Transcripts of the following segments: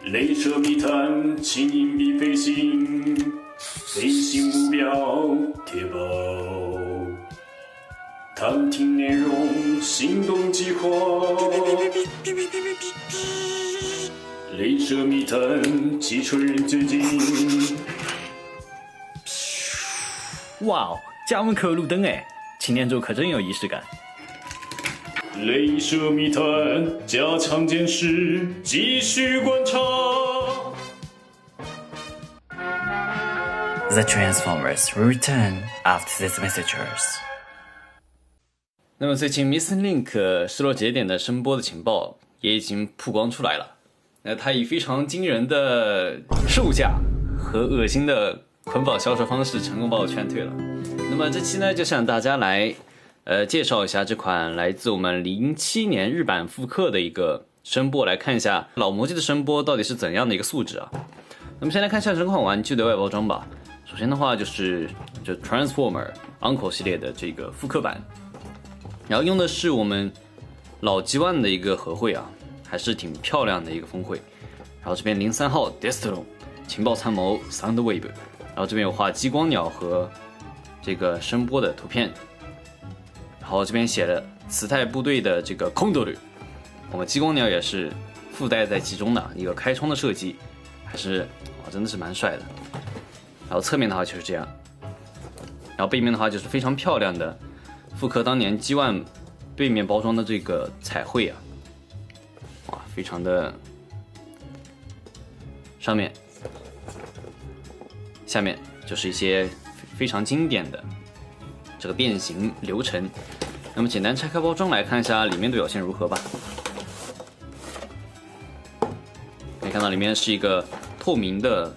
镭射密探，轻硬币飞行，飞行目标铁堡，探听内容，行动计划。镭射密探，汽车人最近。哇哦，家门口路灯哎，青年周可真有仪式感。镭射密探，加强监视，继续观察。The Transformers will return after these messages. 那么最近 Missing Link 失落节点的声波的情报也已经曝光出来了。那它以非常惊人的售价和恶心的捆绑销售方式成功把我劝退了。那么这期呢，就向大家来介绍一下这款来自我们07年日版复刻的一个声波，来看一下老魔机的声波到底是怎样的一个素质啊。那么先来看一下这款玩具的外包装吧。首先的话就是Transformer Uncle 系列的这个复刻版，然后用的是我们老G1的一个合绘啊，还是挺漂亮的一个峰会。然后这边03号 Destron 情报参谋 Soundwave， 然后这边有画激光鸟和这个声波的图片。然后这边写了磁带部队的这个 Condor， 我们激光鸟也是附带在其中的一个开窗的设计，还是真的是蛮帅的。然后侧面的话就是这样，然后背面的话就是非常漂亮的复刻当年G1背面包装的这个彩绘啊，哇，非常的上面下面就是一些非常经典的这个变形流程。那么简单拆开包装来看一下里面的表现如何吧。可以看到里面是一个透明的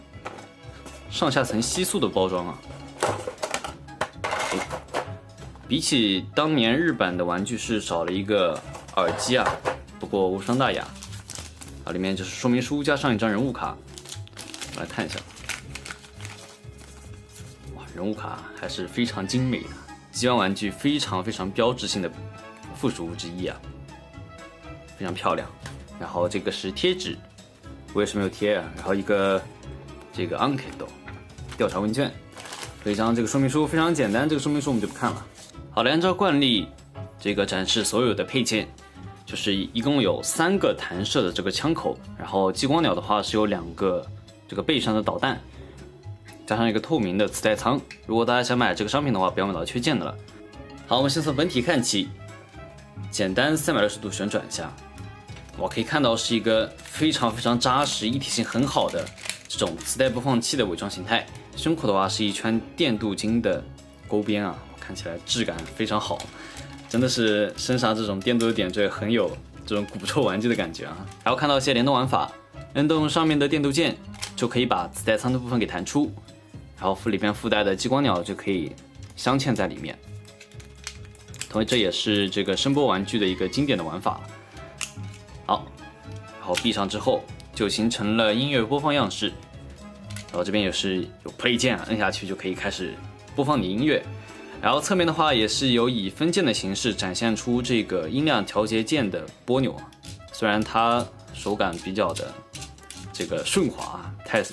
上下层吸塑的包装啊。比起当年日版的玩具是少了一个耳机啊，不过无伤大雅啊。里面就是说明书加上一张人物卡，我们来看一下。哇，人物卡还是非常精美的。G1玩具非常非常标志性的附属物之一啊，非常漂亮。然后这个是贴纸，我也是没有贴啊。然后一个这个 Enquete 调查问卷，有一张这个说明书，非常简单，这个说明书我们就不看了。好了，按照惯例，这个展示所有的配件，就是一共有3个弹射的这个枪口，然后激光鸟的话是有2个这个背上的导弹。加上一个透明的磁带仓，如果大家想买这个商品的话，不要买到缺件的了。好，我们先从本体看起，简单360度旋转一下，我可以看到是一个非常非常扎实、一体性很好的这种磁带播放器的伪装形态。胸口的话是一圈电镀金的钩边啊，看起来质感非常好，真的是身上这种电镀的点缀很有这种古臭玩具的感觉啊。然后看到一些联动玩法，摁动上面的电镀键就可以把磁带仓的部分给弹出。然后里边附带的激光鸟就可以镶嵌在里面，同时这也是这个声波玩具的一个经典的玩法了。好，然后闭上之后就形成了音乐播放样式，然后这边也是有 play 键，摁下去就可以开始播放你音乐。然后侧面的话也是有以分键的形式展现出这个音量调节键的拨钮，虽然它手感比较的这个顺滑，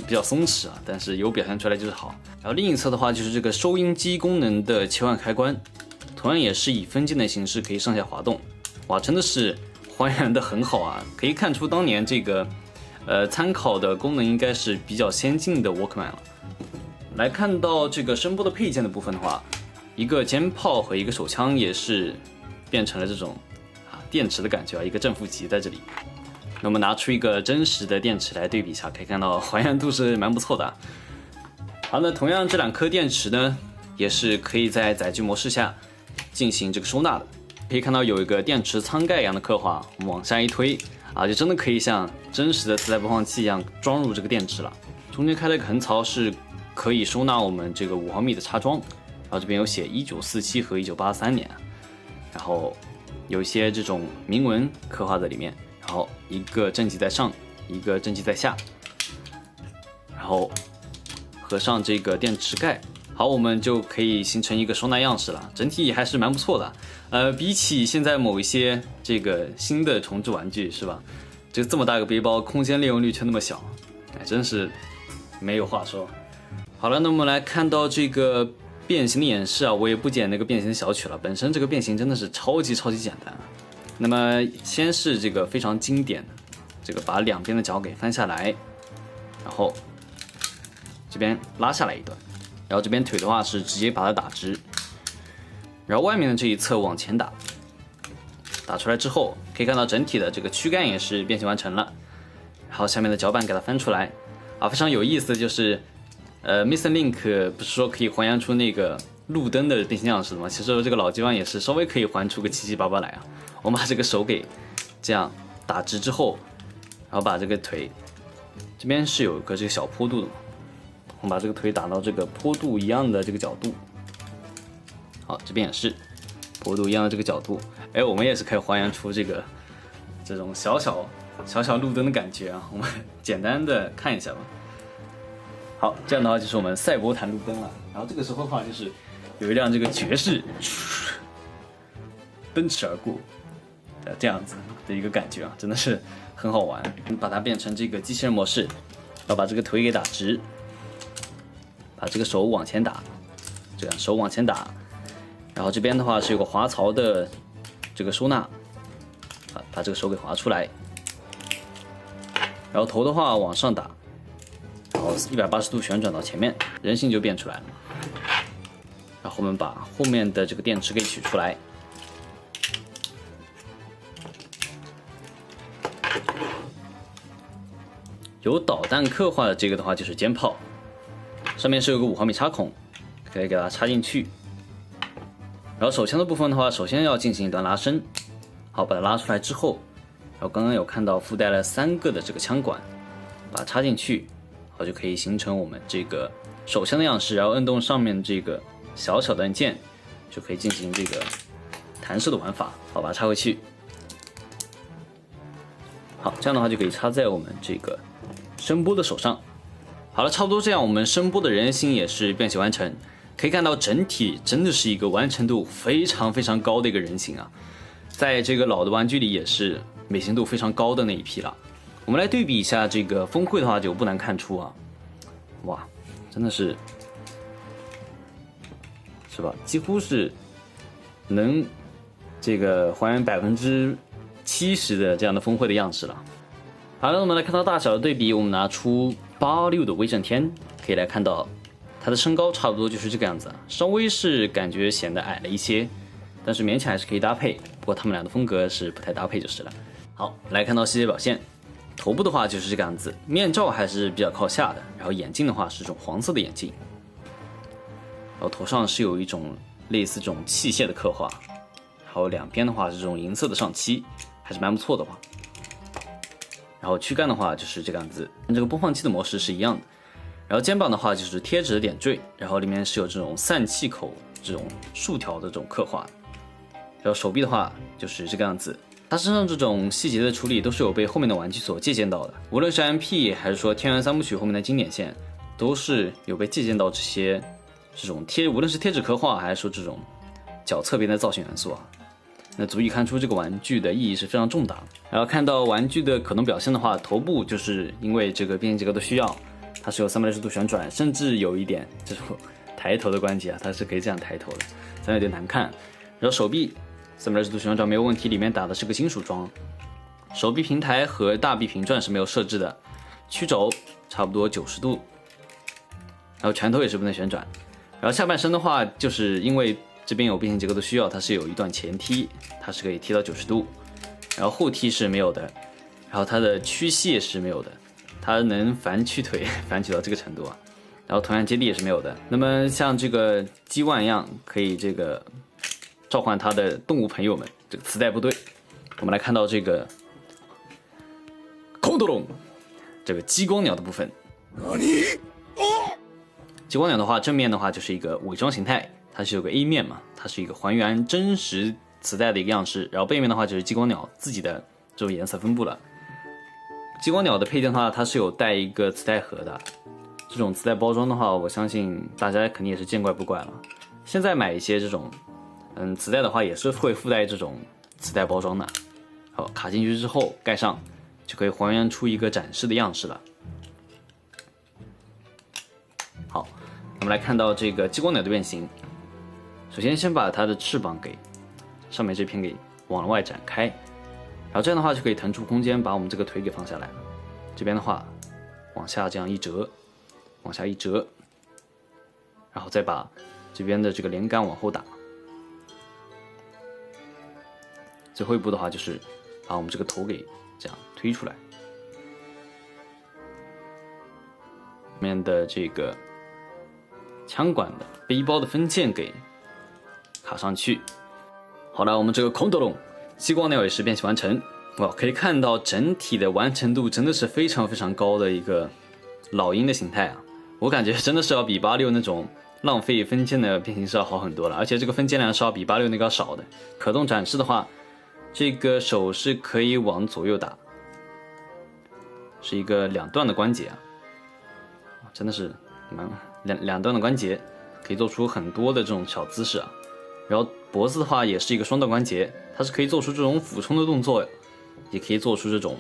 比较松弛啊，但是有表现出来就是好。然后另一侧的话就是这个收音机功能的切换开关，同样也是以分键的形式可以上下滑动。哇，真的是还原的很好啊！可以看出当年这个参考的功能应该是比较先进的 Walkman 了。来看到这个声波的配件的部分的话，一个肩炮和一个手枪也是变成了这种电池的感觉啊，一个正负极在这里。那么拿出一个真实的电池来对比一下，可以看到还原度是蛮不错的。好，那同样这2颗电池呢，也是可以在载具模式下进行这个收纳的。可以看到有一个电池舱盖一样的刻画，我们往下一推啊，就真的可以像真实的磁带播放器一样装入这个电池了。中间开了一个横槽，是可以收纳我们这个5毫米的插桩。然后这边有写1947和1983年，然后有一些这种铭文刻画在里面。然后一个正极在上，一个正极在下，然后合上这个电池盖，好，我们就可以形成一个收纳样式了。整体还是蛮不错的，比起现在某一些这个新的重置玩具是吧，这么大个背包，空间利用率却那么小，哎，真是没有话说。好了，那我们来看到这个变形的演示啊，我也不剪那个变形的小曲了，本身这个变形真的是超级简单啊。那么先是这个非常经典的，这个把两边的脚给翻下来，然后这边拉下来一段，然后这边腿的话是直接把它打直，然后外面的这一侧往前打。打出来之后，可以看到整体的这个躯干也是变形完成了，然后下面的脚板给它翻出来，啊，非常有意思的就是，Missing Link 不是说可以还原出那个路灯的变形样式的吗？其实这个老机玩也是稍微可以还出个七七八八来啊。我们把这个手给这样打直之后，然后把这个腿这边是有个这个小坡度的嘛，我们把这个腿打到这个坡度一样的这个角度，好，这边也是坡度一样的这个角度。哎，我们也是可以还原出这种小路灯的感觉啊。我们简单的看一下吧。好，这样的话就是我们赛博坦路灯了。然后这个时候的话，就是有一辆这个爵士奔驰而过的这样子的一个感觉啊，真的是很好玩。把它变成这个机器人模式，要把这个腿给打直，把这个手往前打，这样手往前打。然后这边的话是有个滑槽的这个收纳，把这个手给滑出来，然后头的话往上打，然后180度旋转到前面，人形就变出来了。然后我们把后面的这个电池给取出来，有导弹刻画的这个的话就是肩炮，上面是有个5毫米插孔，可以给它插进去。然后手枪的部分的话，首先要进行一段拉伸，好，把它拉出来之后，然后刚刚有看到附带了3个的这个枪管，把它插进去，好，就可以形成我们这个手枪的样式。然后摁动上面这个小的按键，就可以进行这个弹射的玩法。好，把它插回去。好，这样的话就可以插在我们这个声波的手上。好了，差不多这样，我们声波的人形也是变形完成。可以看到整体真的是一个完成度非常高的一个人形啊，在这个老的玩具里也是美型度非常高的那一批了。我们来对比一下这个峰会的话，就不难看出啊，哇，真的是吧？几乎是能这个还原70%的这样的峰会的样式了。好了，我们来看到大小的对比，我们拿出86的威震天，可以来看到它的身高差不多就是这个样子，稍微是感觉显得矮了一些，但是勉强还是可以搭配。不过他们俩的风格是不太搭配就是了。好，来看到细节表现，头部的话就是这个样子，面罩还是比较靠下的，然后眼镜的话是这种黄色的眼镜，然后头上是有一种类似这种器械的刻画，还有两边的话是这种银色的上漆，还是蛮不错的话。然后躯干的话就是这个样子，跟这个播放器的模式是一样的。然后肩膀的话就是贴纸的点缀，然后里面是有这种散气口这种竖条的这种刻画。然后手臂的话就是这个样子，它身上这种细节的处理都是有被后面的玩具所借鉴到的，无论是 MP 还是说天元3部曲后面的经典线，都是有被借鉴到这种无论是贴纸刻画还是说这种脚侧边的造型元素啊，那足以看出这个玩具的意义是非常重大。然后看到玩具的可动表现的话，头部就是因为这个变形结构的需要，它是有360度旋转，甚至有一点这种抬头的关节啊，它是可以这样抬头的，这样有点难看。然后手臂360度旋转没有问题，里面打的是个金属桩，手臂平台和大臂平转是没有设置的，曲肘差不多90度，然后拳头也是不能旋转。然后下半身的话，就是因为这边有变形结构的需要，它是有一段前踢，它是可以踢到90度，然后后踢是没有的，然后它的屈膝也是没有的，它能反曲腿反曲到这个程度啊，然后同样接地也是没有的。那么像这个G One一样，可以这个召唤它的动物朋友们，这个磁带部队。我们来看到这个空斗龙，这个激光鸟的部分。激光鸟的话，正面的话就是一个伪装形态，它是有个 A 面嘛，它是一个还原真实磁带的一个样式，然后背面的话就是激光鸟自己的这种颜色分布了。激光鸟的配件的话，它是有带一个磁带盒的，这种磁带包装的话，我相信大家肯定也是见怪不怪了。现在买一些这种磁带的话，也是会附带这种磁带包装的。好，卡进去之后盖上，就可以还原出一个展示的样式了。好，我们来看到这个激光鸟的变形。首先先把它的翅膀给上面这片给往外展开，然后这样的话就可以腾出空间，把我们这个腿给放下来了。这边的话往下这样一折，往下一折，然后再把这边的这个连杆往后打。最后一步的话就是把我们这个头给这样推出来，里面的这个枪管的背包的分件给卡上去。好了，我们这个空斗龙激光鸟也是变形完成。哇，可以看到整体的完成度真的是非常非常高的一个老鹰的形态啊！我感觉真的是要比86那种浪费分件的变形是要好很多了，而且这个分件量是要比86那个要少的。可动展示的话，这个手是可以往左右打，是一个两段的关节啊，真的是两段的关节，可以做出很多的这种小姿势啊。然后脖子的话也是一个双段关节，它是可以做出这种俯冲的动作，也可以做出这种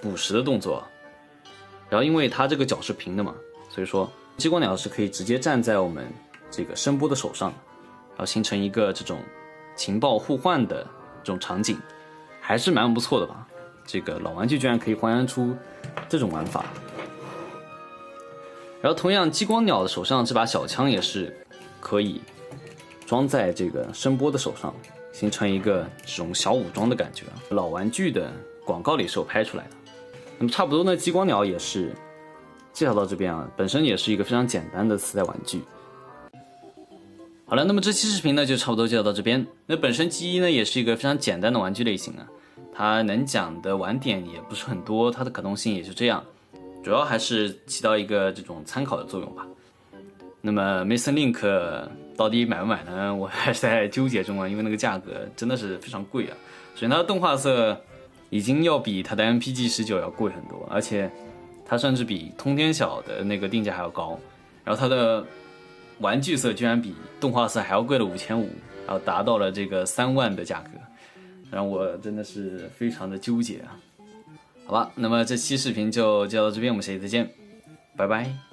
捕食的动作。然后因为它这个脚是平的嘛，所以说激光鸟是可以直接站在我们这个声波的手上，然后形成一个这种情报互换的这种场景，还是蛮不错的吧。这个老玩具居然可以还原出这种玩法。然后同样激光鸟的手上这把小枪也是可以装在这个声波的手上，形成一个这种小武装的感觉。老玩具的广告里是有拍出来的。那么差不多呢，激光鸟也是介绍到这边啊，本身也是一个非常简单的磁带玩具。好了，那么这期视频呢就差不多介绍到这边。那本身G1呢也是一个非常简单的玩具类型啊，它能讲的玩点也不是很多，它的可动性也就这样，主要还是起到一个这种参考的作用吧。那么 Missing Link 到底买不买呢？我还是在纠结中啊，因为那个价格真的是非常贵啊。首先它的动画色已经要比它的 MPG19 要贵很多，而且它甚至比通天晓的那个定价还要高。然后它的玩具色居然比动画色还要贵了5500，然后达到了这个3万的价格，让我真的是非常的纠结啊。好吧，那么这期视频就到这边，我们下期再见，拜拜。